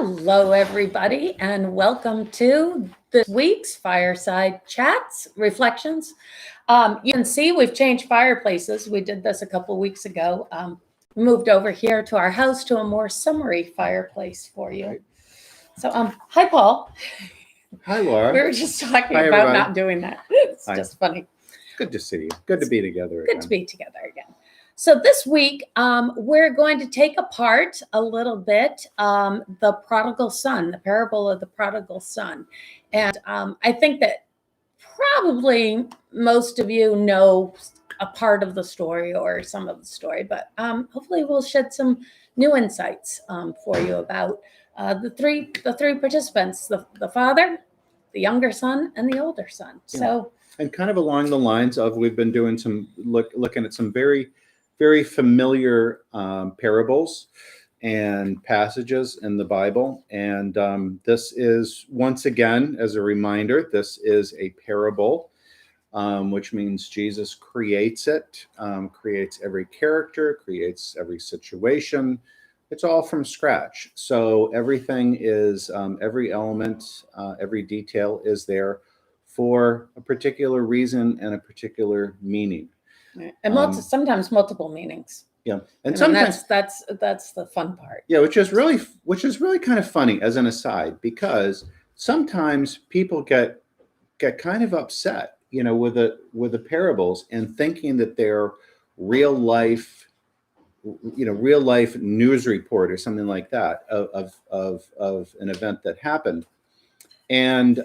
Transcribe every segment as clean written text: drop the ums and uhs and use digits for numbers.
Hello, everybody, and welcome to this week's Fireside Chats Reflections. You can see we've changed fireplaces. We did this a couple weeks ago. Moved over here to our house to a more summery fireplace for you. So, hi, Paul. Hi, Laura. We were just talking Hi, about everybody. not doing that. It's Hi. just funny. Good to see you. Good to be together again. Good to be together again. So this week, we're going to take apart a little bit the prodigal son, the parable of the prodigal son. And I think that probably most of you know a part of the story or some of the story, but hopefully we'll shed some new insights for you about the three participants, the father, the younger son, and the older son. Yeah. So, and kind of along the lines of we've been doing some looking at some very, very familiar parables and passages in the Bible. And this is, once again, as a reminder, this is a parable, which means Jesus creates it, creates every character, creates every situation. It's all from scratch. So everything is, every element, every detail is there for a particular reason and a particular meaning. And sometimes multiple meanings. Yeah, and sometimes that's the fun part. Yeah, which is really kind of funny as an aside, because sometimes people get kind of upset, with the parables and thinking that they're real life news report or something like that of an event that happened. And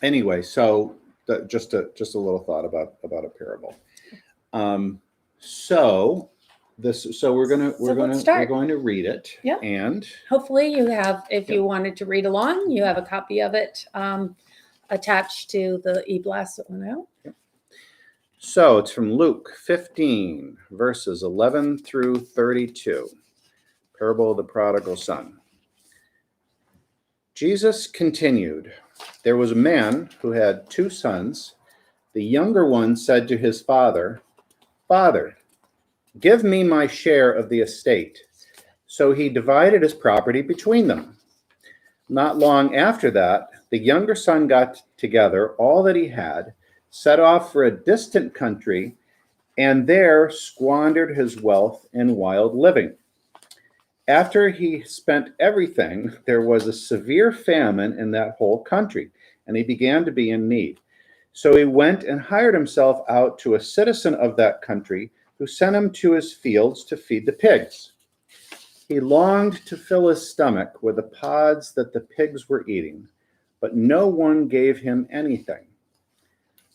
anyway, so just a little thought about a parable. So we're going to read it. Yeah. And hopefully you have, if you wanted to read along, you have a copy of it attached to the e-blast that went out. Yeah. So it's from Luke 15, verses 11 through 32. Parable of the prodigal son. Jesus continued, "There was a man who had 2 sons. The younger one said to his father, 'Father, give me my share of the estate.' So he divided his property between them. Not long after that, the younger son got together all that he had, set off for a distant country, and there squandered his wealth in wild living. After he spent everything, there was a severe famine in that whole country, and he began to be in need. So he went and hired himself out to a citizen of that country, who sent him to his fields to feed the pigs. He longed to fill his stomach with the pods that the pigs were eating, but no one gave him anything.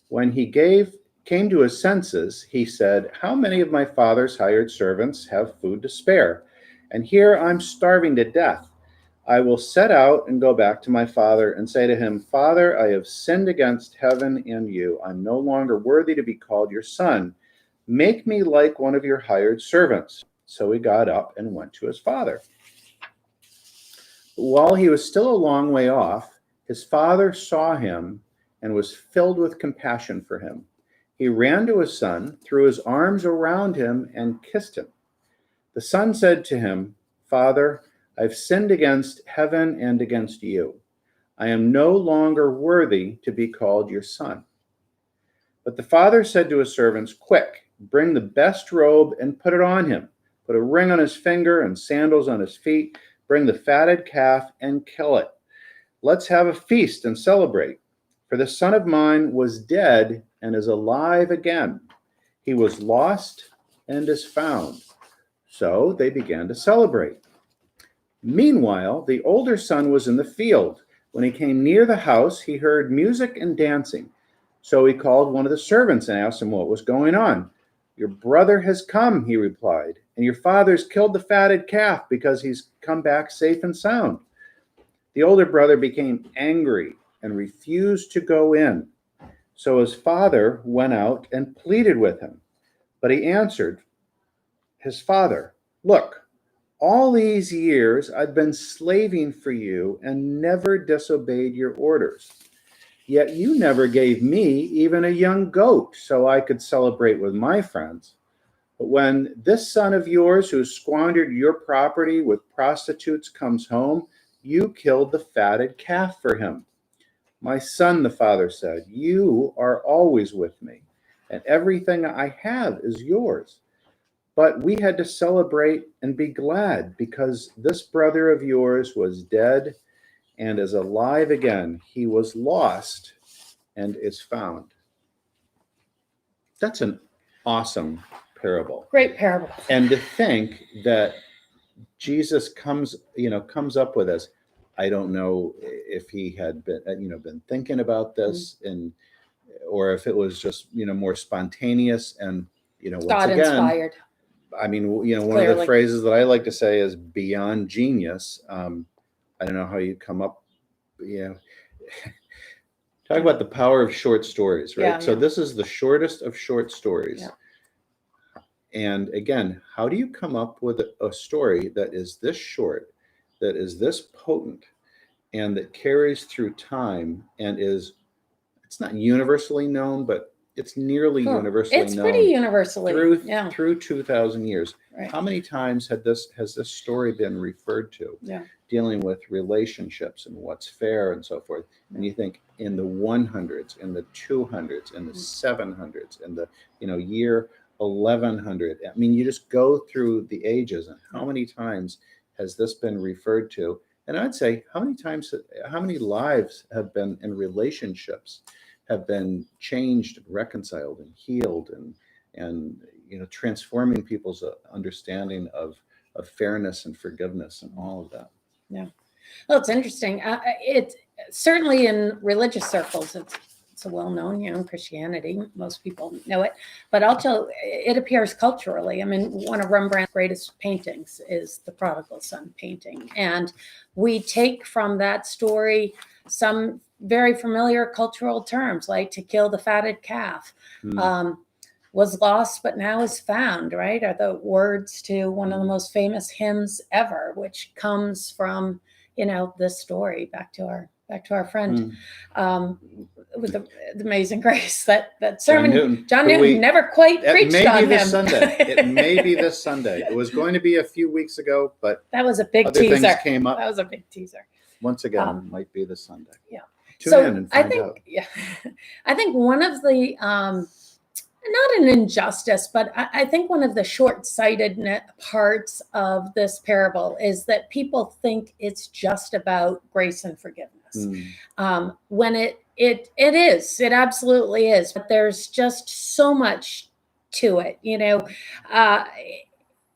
When he came to his senses, he said, 'How many of my father's hired servants have food to spare? And here I'm starving to death. I will set out and go back to my father and say to him, Father, I have sinned against heaven and you. I'm no longer worthy to be called your son. Make me like one of your hired servants.' So he got up and went to his father. While he was still a long way off, his father saw him and was filled with compassion for him. He ran to his son, threw his arms around him, and kissed him. The son said to him, 'Father, I've sinned against heaven and against you. I am no longer worthy to be called your son.' But the father said to his servants, 'Quick, bring the best robe and put it on him. Put a ring on his finger and sandals on his feet. Bring the fatted calf and kill it. Let's have a feast and celebrate. For the son of mine was dead and is alive again. He was lost and is found.' So they began to celebrate. Meanwhile, the older son was in the field. When he came near the house, he heard music and dancing. So he called one of the servants and asked him what was going on. 'Your brother has come,' he replied, 'and your father's killed the fatted calf because he's come back safe and sound.' The older brother became angry and refused to go in. So his father went out and pleaded with him. But he answered his father, 'Look, all these years I've been slaving for you and never disobeyed your orders. Yet you never gave me even a young goat so I could celebrate with my friends. But when this son of yours who squandered your property with prostitutes comes home, you killed the fatted calf for him. My son, the father said, you are always with me, and everything I have is yours. But we had to celebrate and be glad because this brother of yours was dead and is alive again. He was lost and is found. That's an awesome parable. Great parable. And to think that Jesus comes up with this. I don't know if he had been thinking about this, and or if it was just more spontaneous and once God again inspired. I mean, one of the Clearly. phrases that I like to say is beyond genius. I don't know how you come up, talk about the power of short stories, right? Yeah, So yeah. this is the shortest of short stories. Yeah. And again, how do you come up with a story that is this short, that is this potent, and that carries through time and it's not universally known, but it's nearly universally It's known. pretty universally through 2,000 years. Right. How many times has this story been referred to? Yeah. Dealing with relationships and what's fair and so forth. And you think in the 100s, in the 200s, in the 700s, in the year 1100. I mean, you just go through the ages, and how many times has this been referred to? And I'd say, how many lives have been in relationships have been changed, reconciled, and healed, and transforming people's understanding of fairness and forgiveness and all of that. Yeah. Well, it's interesting. It's certainly in religious circles. It's a well-known, in Christianity. Most people know it, but also it appears culturally. I mean, one of Rembrandt's greatest paintings is the Prodigal Son painting, and we take from that story some very familiar cultural terms, like to kill the fatted calf. Was lost but now is found, right? Are the words to one of the most famous hymns ever, which comes from, this story back to our friend with the Amazing Grace. That sermon, John Newton never quite preached on him. It may be this Sunday. It was going to be a few weeks ago, but that was a big other teaser. Things came up. That was a big teaser. Once again, might be this Sunday. Yeah. Tune in and find out. Yeah, I think one of the not an injustice, but I think one of the short-sighted parts of this parable is that people think it's just about grace and forgiveness. When it absolutely is, but there's just so much to it.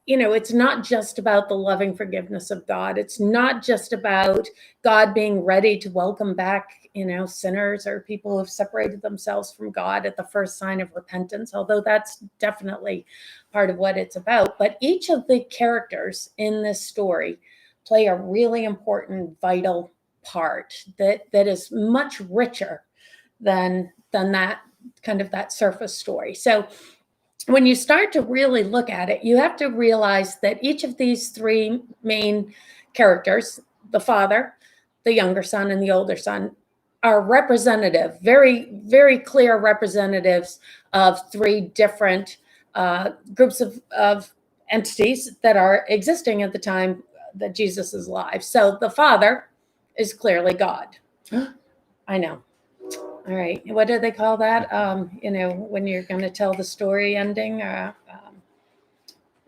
It's not just about the loving forgiveness of God. It's not just about God being ready to welcome back, sinners or people who have separated themselves from God at the first sign of repentance, although that's definitely part of what it's about. But each of the characters in this story play a really important, vital part that is much richer than that kind of that surface story. So when you start to really look at it, you have to realize that each of these three main characters, the father, the younger son, and the older son, are representative, very, very clear representatives of three different groups of entities that are existing at the time that Jesus is alive. So the father is clearly God. I know. All right. What do they call that? When you're going to tell the story ending.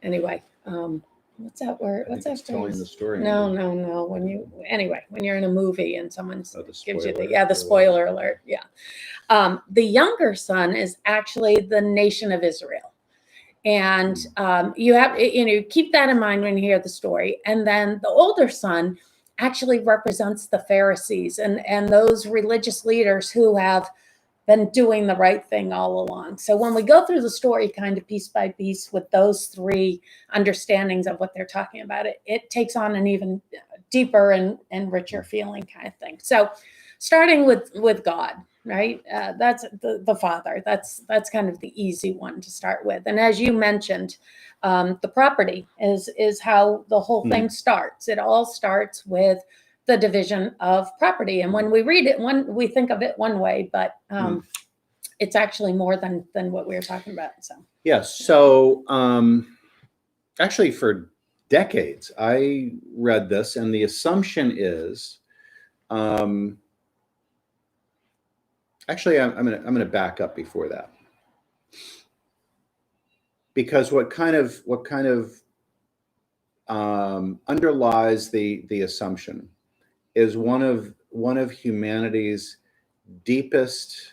Anyway, what's that word? What's that? Telling the story. No. When you're in a movie and someone gives you the spoiler spoiler alert. Yeah. The younger son is actually the nation of Israel. And you have, keep that in mind when you hear the story. And then the older son actually represents the Pharisees and those religious leaders who have been doing the right thing all along. So when we go through the story kind of piece by piece with those three understandings of what they're talking about, it takes on an even deeper and richer feeling kind of thing. So starting with God, right? That's the father. That's kind of the easy one to start with. And as you mentioned, the property is how the whole thing starts. It all starts with the division of property. And when we read it, we think of it one way, but it's actually more than what we were talking about. So Yeah. So actually, for decades, I read this, and the assumption is, actually, I'm gonna back up before that, because what kind of underlies the assumption is one of humanity's deepest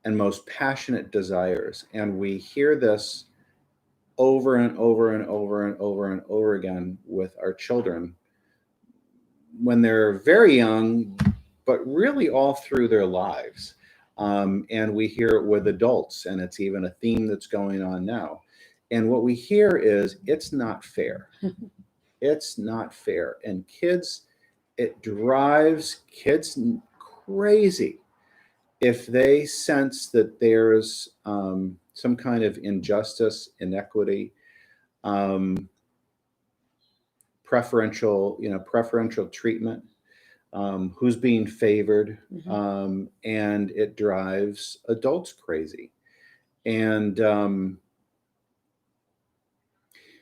and most passionate desires, and we hear this over and over and over and over and over again with our children when they're very young, but really all through their lives. And we hear it with adults, and it's even a theme that's going on now. And what we hear is, it's not fair. It's not fair. And it drives kids crazy if they sense that there's some kind of injustice, inequity, um, preferential treatment, who's being favored, and it drives adults crazy. And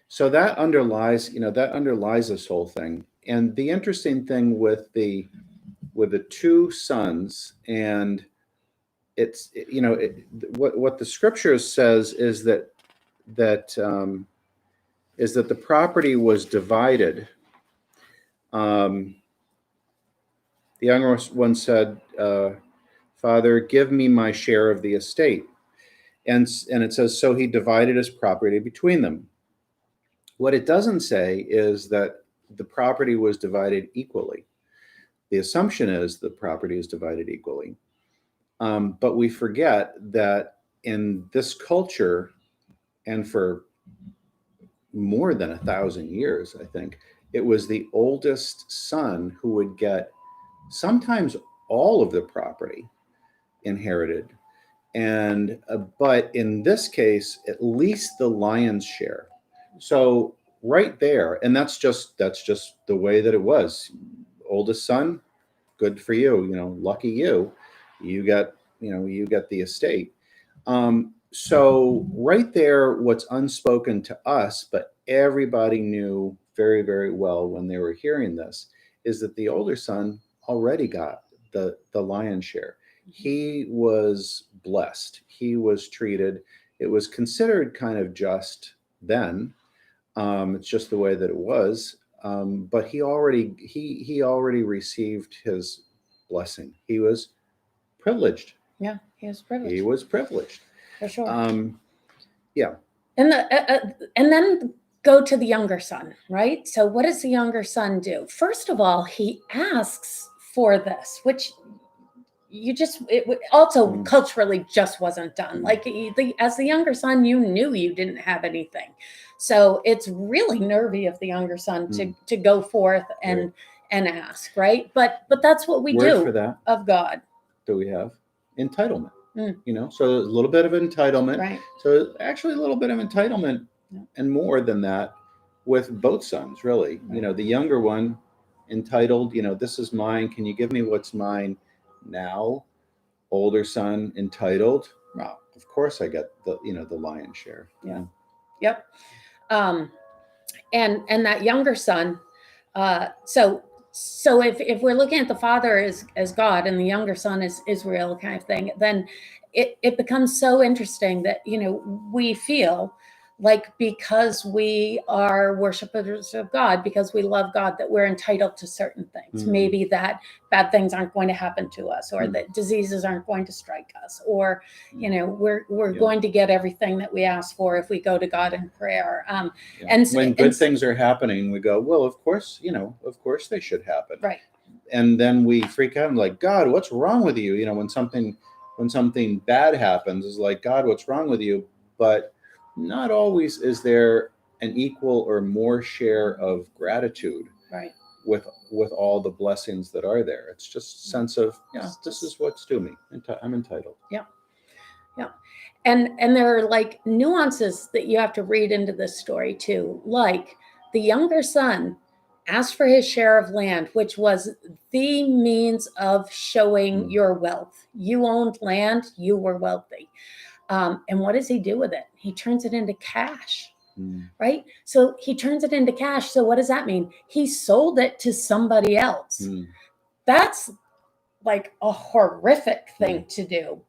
so that underlies this whole thing. And the interesting thing with the two sons, and what the scripture says is that is that the property was divided. The younger one said, "Father, give me my share of the estate." And it says, so he divided his property between them. What it doesn't say is that the property was divided equally. The assumption is the property is divided equally. But we forget that in this culture, and for more than 1,000 years, I think, it was the oldest son who would get sometimes all of the property inherited. And but in this case, at least the lion's share. So right there, and that's just the way that it was. Oldest son, good for you, lucky you. You got the estate. So right there, what's unspoken to us, but everybody knew very, very well when they were hearing this, is that the older son already got the lion's share. He was blessed. He was treated. It was considered kind of just then. It's just the way that it was. But he already received his blessing. He was privileged. Yeah, he was privileged. He was privileged. For sure. Yeah. And then go to the younger son, right? So what does the younger son do? First of all, he asks for this, which also culturally just wasn't done. Like as the younger son, you knew you didn't have anything. So it's really nervy of the younger son to go forth and ask, right? But that's what we do for that of God. Do we have entitlement? So a little bit of entitlement. Right. So actually a little bit of entitlement, and more than that with both sons, really. Right. The younger one entitled, this is mine. Can you give me what's mine now? Older son entitled, well, of course I get the lion's share. Yeah. Yep. And that younger son, so if we're looking at the father as God and the younger son is Israel kind of thing, then it becomes so interesting that we feel like, because we are worshipers of God, because we love God, that we're entitled to certain things. Maybe that bad things aren't going to happen to us, or that diseases aren't going to strike us, or we're going to get everything that we ask for if we go to God in prayer. And when good things are happening, we go, well, of course they should happen. Right. And then we freak out and like, God, what's wrong with you? When something bad happens, is like, God, what's wrong with you? But not always is there an equal or more share of gratitude, right, with all the blessings that are there. It's just a sense of, this is what's due me. I'm entitled. Yeah. And there are like nuances that you have to read into this story too. Like the younger son asked for his share of land, which was the means of showing your wealth. You owned land, you were wealthy. And what does he do with it? He turns it into cash. Mm. Right? So he turns it into cash. So what does that mean? He sold it to somebody else. Mm. That's like a horrific thing to do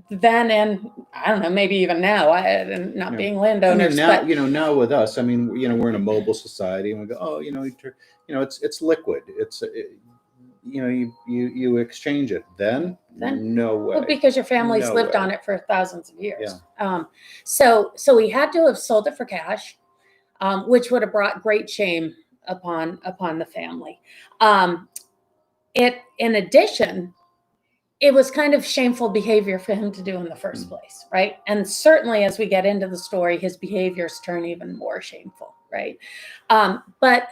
then, and I don't know, maybe even now, and not being landowners. Now, but now with us, I mean, we're in a mobile society, and we go, oh, it's liquid. You exchange it. Then no way. Well, because your family's No lived way. on it for thousands of years. So he had to have sold it for cash, which would have brought great shame upon the family. In addition, it was kind of shameful behavior for him to do in the first place, right? And certainly as we get into the story, his behaviors turn even more shameful, right? But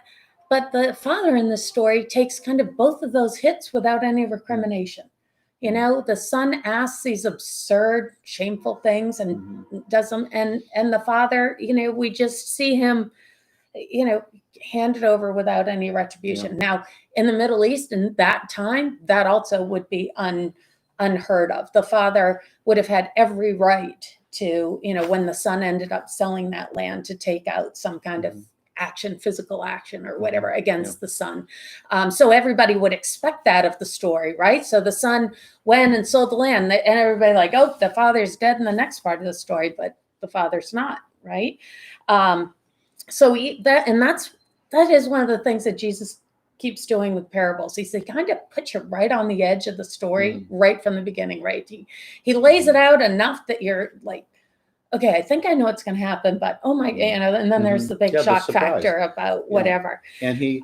the father in this story takes kind of both of those hits without any recrimination. The son asks these absurd, shameful things and does them, and the father, we just see him, hand it over without any retribution. Now, in the Middle East in that time, that also would be unheard of. The father would have had every right to, when the son ended up selling that land, to take out some kind of action, physical action or whatever against the son. So everybody would expect that of the story, right? So the son went and sold the land, and everybody like, oh, the father's dead in the next part of the story, but the father's not, right? So that is one of the things that Jesus keeps doing with parables. He kind of puts you right on the edge of the story right from the beginning, right? He lays it out enough that you're like, okay, I think I know what's going to happen, but oh my, and then there's the big shock factor about whatever. And he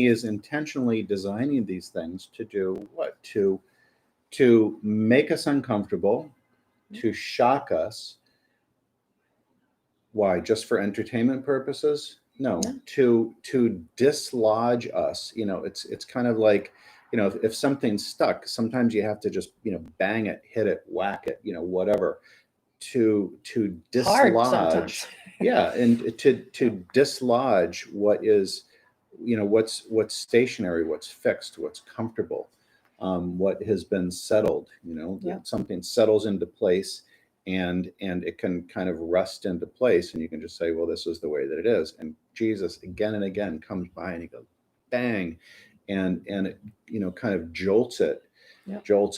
is intentionally designing these things to do what? To make us uncomfortable, to shock us. Why? Just for entertainment purposes? No. To dislodge us. It's kind of like, if something's stuck, sometimes you have to just, bang it, hit it, whack it, whatever, to dislodge. And to dislodge what is, what's stationary, what's fixed, what's comfortable, what has been settled. Something settles into place. And it can kind of rust into place, and you can just say, well, this is the way that it is. And Jesus again and again comes by and he goes bang, and it kind of jolts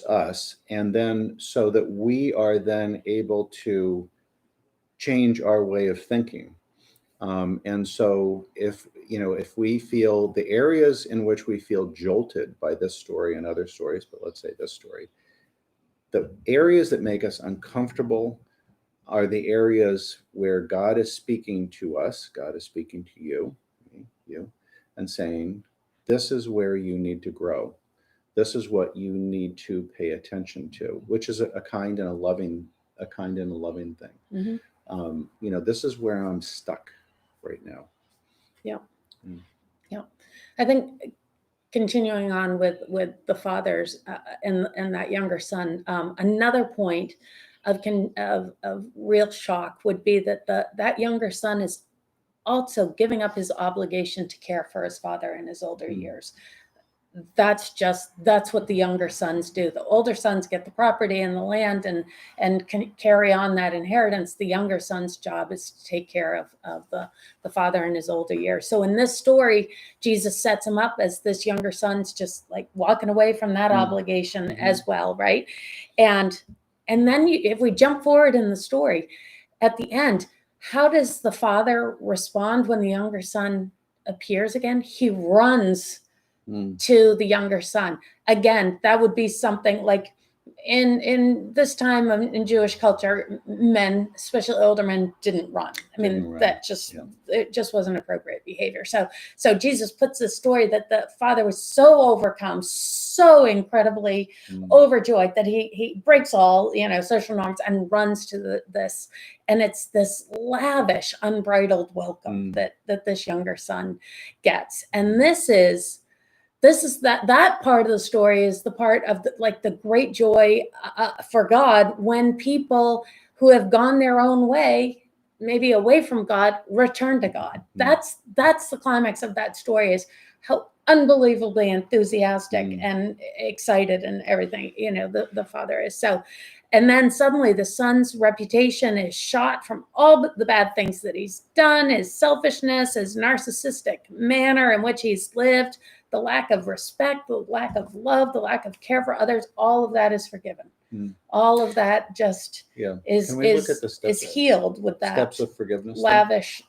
us, and then so that we are then able to change our way of thinking. And so if we feel the areas in which we feel jolted by this story and other stories, but let's say this story, the areas that make us uncomfortable are the areas where God is speaking to us. God is speaking to you, and saying, this is where you need to grow. This is what you need to pay attention to, which is a kind and a loving thing. This is where I'm stuck right now. I think continuing on with the fathers and that younger son, another point of real shock would be that that younger son is also giving up his obligation to care for his father in his older years. That's what the younger sons do. The older sons get the property and the land and can carry on that inheritance. The younger son's job is to take care of the father in his older years. So in this story, Jesus sets him up as this younger son's just like walking away from that obligation as well, right? And then if we jump forward in the story, at the end, how does the father respond when the younger son appears again? He runs to the younger son. Again, that would be something like in this time in Jewish culture, men, especially older men, didn't run. I mean, it just wasn't appropriate behavior. So Jesus puts this story that the father was so overcome, so incredibly overjoyed that he breaks all social norms and runs to this, and it's this lavish, unbridled welcome that this younger son gets. And this is that part of the story is the part of the great joy for God when people who have gone their own way, maybe away from God, return to God. That's the climax of that story, is how unbelievably enthusiastic and excited and everything the father is. So And then suddenly the son's reputation is shot from all the bad things that he's done, his selfishness, his narcissistic manner in which he's lived, the lack of respect, the lack of love, the lack of care for others. All of that is forgiven. All of that just is healed with that steps of forgiveness. Lavish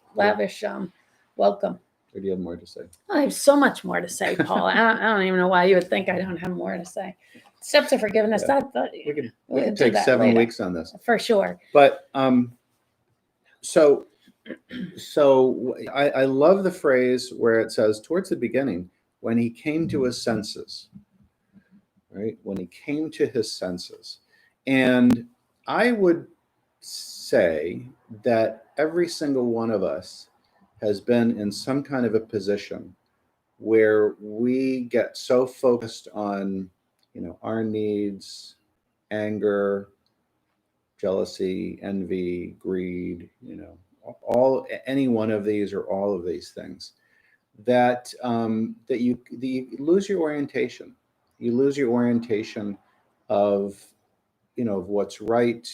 welcome. Or do you have more to say? I have so much more to say, Paul. I don't even know why you would think I don't have more to say. Steps of forgiveness. Yeah. We can take 7 weeks on this for sure. But so I love the phrase where it says towards the beginning, when he came to his senses, right? When he came to his senses. And I would say that every single one of us has been in some kind of a position where we get so focused on, our needs, anger, jealousy, envy, greed, any one of these or all of these things, that you lose your orientation. You lose your orientation of of what's right,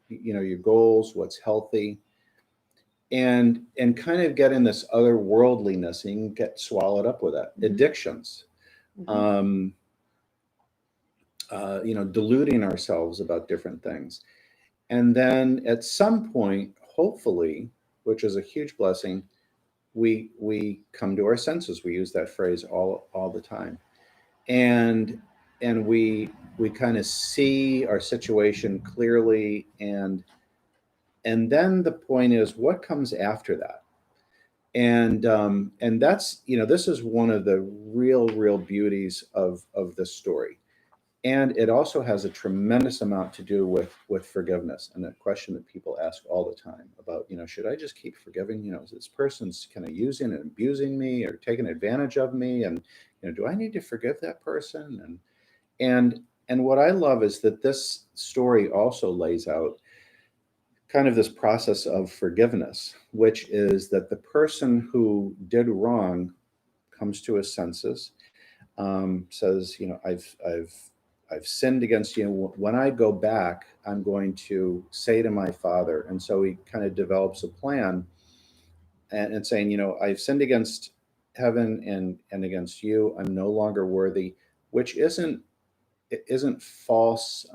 your goals, what's healthy, and kind of get in this otherworldliness, and you can get swallowed up with that. Addictions, deluding ourselves about different things. And then at some point, hopefully, which is a huge blessing, we come to our senses. We use that phrase all the time. And we kind of see our situation clearly, and then the point is, what comes after that? And that's, this is one of the real beauties of this story. And it also has a tremendous amount to do with forgiveness, and a question that people ask all the time about, should I just keep forgiving? Is this person's kind of using and abusing me or taking advantage of me? And, do I need to forgive that person? And what I love is that this story also lays out kind of this process of forgiveness, which is that the person who did wrong comes to his senses, says, I've sinned against you. When I go back, I'm going to say to my father. And so he kind of develops a plan and saying, I've sinned against heaven and against you. I'm no longer worthy, which isn't false,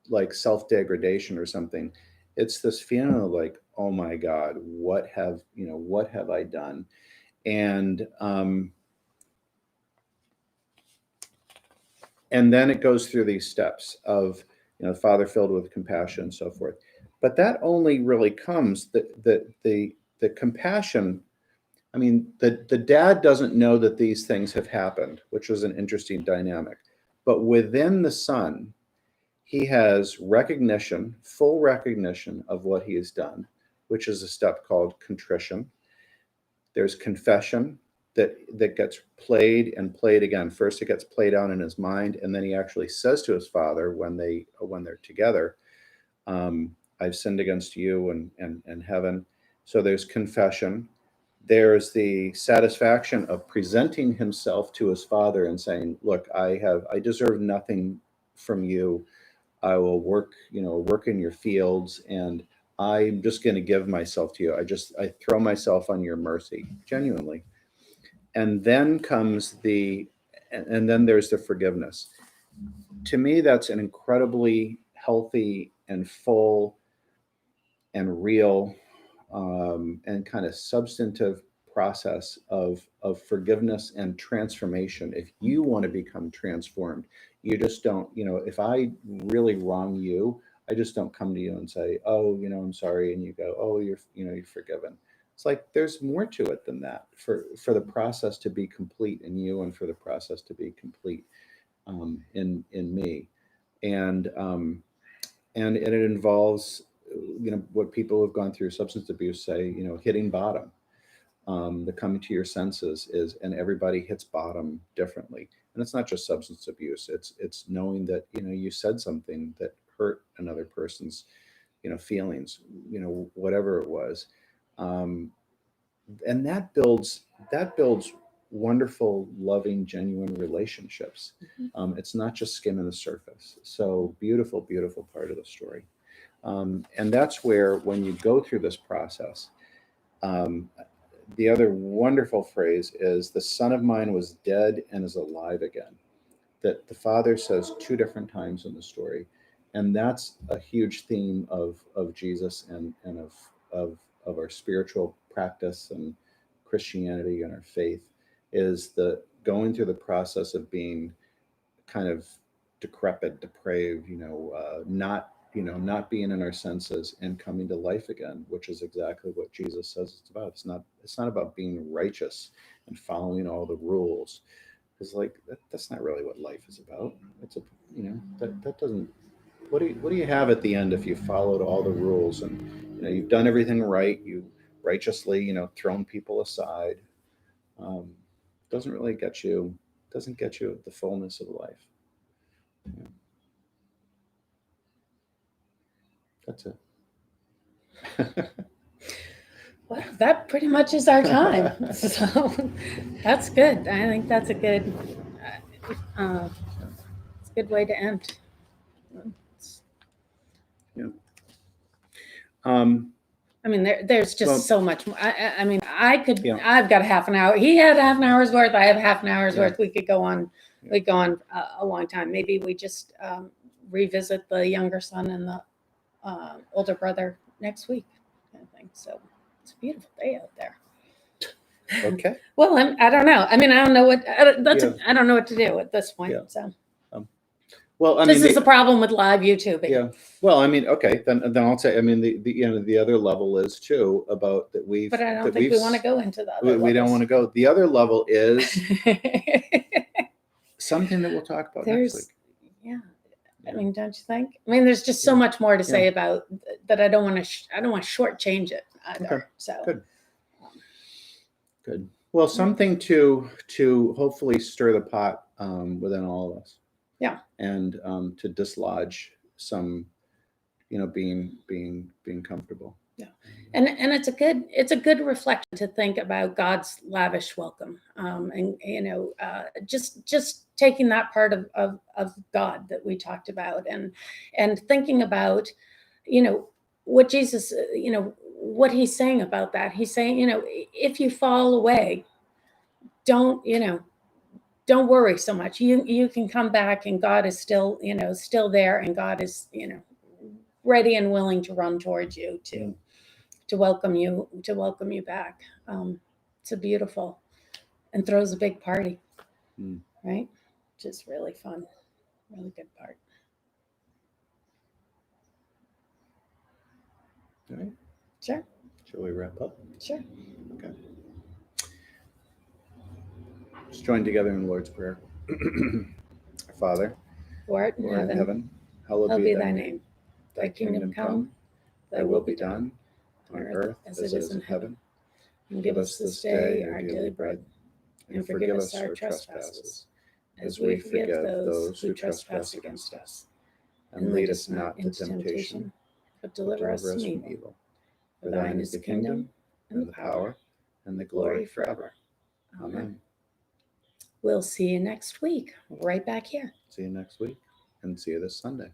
like self-degradation or something. It's this feeling of like, oh my God, what have I done? And then it goes through these steps of, Father filled with compassion and so forth. But that only really comes, the compassion. I mean, the dad doesn't know that these things have happened, which was an interesting dynamic. But within the son, he has recognition, full recognition of what he has done, which is a step called contrition. There's confession, that gets played and played again. First, it gets played out in his mind, and then he actually says to his father when they're together, I've sinned against you and heaven. So there's confession. There's the satisfaction of presenting himself to his father and saying, look, I deserve nothing from you. I will work in your fields, and I'm just going to give myself to you. I throw myself on your mercy, genuinely. And then there's the forgiveness. To me, that's an incredibly healthy and full and real and kind of substantive process of forgiveness and transformation. If you want to become transformed, you just don't, if I really wrong you, I just don't come to you and say, oh, I'm sorry. And you go, oh, you're forgiven. It's like there's more to it than that, for the process to be complete in you, and for the process to be complete in me. And it involves, what people who've gone through substance abuse say, hitting bottom. The coming to your senses is, and everybody hits bottom differently. And it's not just substance abuse. It's knowing that, you said something that hurt another person's, feelings, whatever it was. And that builds wonderful, loving, genuine relationships. It's not just skimming the surface. So beautiful, beautiful part of the story. And that's where, when you go through this process, the other wonderful phrase is, the son of mine was dead and is alive again. That the father says two different times in the story. And that's a huge theme of Jesus and of our spiritual practice and Christianity and our faith, is the going through the process of being kind of decrepit, depraved, not being in our senses and coming to life again, which is exactly what Jesus says it's about. It's not about being righteous and following all the rules. It's like that's not really what life is about. It's that doesn't. What do you have at the end if you followed all the rules and you've done everything right, you righteously thrown people aside? Doesn't really doesn't get you the fullness of life. Yeah. That's it. Well, that pretty much is our time. So that's good. I think that's a good it's a good way to end. Yeah. I mean, there's just so much more. I mean, I could. Yeah. I've got half an hour. He had half an hour's worth. I have half an hour's Yeah. worth. We could go on. We go on a long time. Maybe we just revisit the younger son and the older brother next week, kind of thing. So it's a beautiful day out there. Okay. Well, I don't know. I mean, I don't know what. I don't know what to do at this point. Yeah. So. Well, I this mean, is the problem with live YouTube. Yeah. Well, I mean, okay, then I'll say, I mean, the other level is too about that we've. But I don't think we want to go into that. We don't want to go. The other level is something that we'll talk about next week. Yeah. I mean, don't you think? I mean, there's just so much more to say about that. I don't want to. I don't want to shortchange it either. Okay. So good. Good. Well, something to hopefully stir the pot within all of us. Yeah. And to dislodge some, being comfortable. Yeah. And it's a good reflection to think about God's lavish welcome. And just taking that part of God that we talked about and thinking about, what Jesus, what he's saying about that. He's saying, if you fall away, don't worry so much. You can come back, and God is still there, and God is, ready and willing to run towards you to welcome you back. It's a beautiful, and throws a big party, right? Which is really fun, really good part. All right. Sure. Shall we wrap up? Sure. Okay. Let's join together in the Lord's Prayer. Our Father, who art in heaven, hallowed be thy name. Thy kingdom come, thy will be done, on earth as it is in heaven. And give us this day our daily bread, and forgive us our trespasses, as we forgive those who trespass against us. And lead us not into temptation, but deliver us from evil. For thine is the kingdom, and the power, and the glory forever. Amen. We'll see you next week, right back here. See you next week, and see you this Sunday.